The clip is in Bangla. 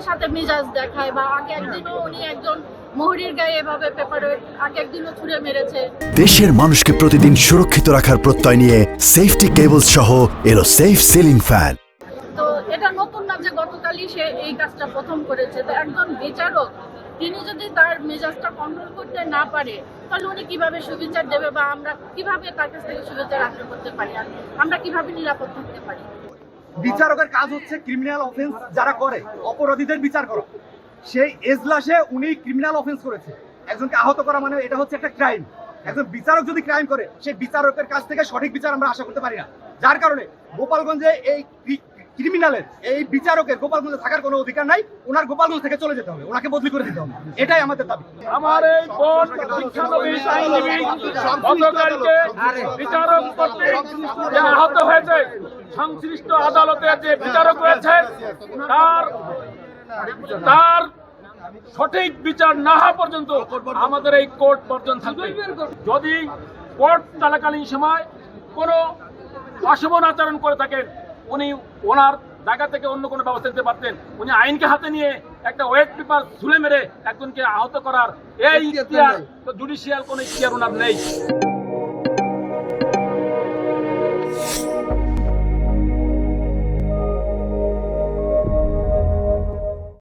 সাথে মেজাজ দেখায়, বা আগে একদিনও উনি একজন মহরীর গায়ে এভাবে পেপারে আগে একদিনও ছুঁড়ে মেরেছে। দেশের মানুষকে প্রতিদিন সুরক্ষিত রাখার প্রত্যয় নিয়ে সেফটি কেবলস সহ এলো সেফ সিলিং ফ্যান। তো এটা নতুন না যে গতকালই সে এই কাজটা প্রথম করেছে। তো একজন বিচারক তিনি যদি তার মেজাজটা কন্ট্রোল করতে না পারে, তাহলে উনি কিভাবে সুবিচার দেবে, বা আমরা কিভাবে তার কাছ থেকে সুবিচার আশা করতে পারি, আর আমরা কিভাবে নিরাপদ থাকতে পারি? বিচারকের কাজ হচ্ছে ক্রিমিনাল অফেন্স যারা করে অপরাধীদের বিচার করা। সেই এজলাসে উনি ক্রিমিনাল অফেন্স করেছে, একজনকে আহত করা মানে এটা হচ্ছে একটা ক্রাইম। একজন বিচারক যদি ক্রাইম করে, সেই বিচারকের কাছ থেকে সঠিক বিচার আমরা আশা করতে পারি না। যার কারণে গোপালগঞ্জে এই ক্রিমিনালের এই বিচারকের গোপালগঞ্জে থাকার কোনো অধিকার নাই। ওনার গোপালগঞ্জ থেকে চলে যেতে হবে, ওনাকে বদলি করে দিতে হবে, এটাই আমাদের দাবি। আমার এই বোন শিক্ষানবিশ আইনজীবী গতকালকে বিচারক কর্তৃক যে আহত হয়েছে, সংশ্লিষ্ট আদালতে যে বিচারক রয়েছে তার সঠিক বিচার না হওয়া পর্যন্ত আমাদের এই কোর্ট বর্জন থাকবে। যদি কোর্ট চলাকালীন সময় কোনো অশোভন আচরণ করে থাকেন, উনি ওনার জায়গা থেকে অন্য কোনো ব্যবস্থা নিতে পারতেন। উনি আইনকে হাতে নিয়ে একটা ওয়েট পেপার ঝুলে মেরে একজনকে আহত করার এই ইতিহাস, জুডিশিয়াল কোনো ইতিহাস ওনার নেই।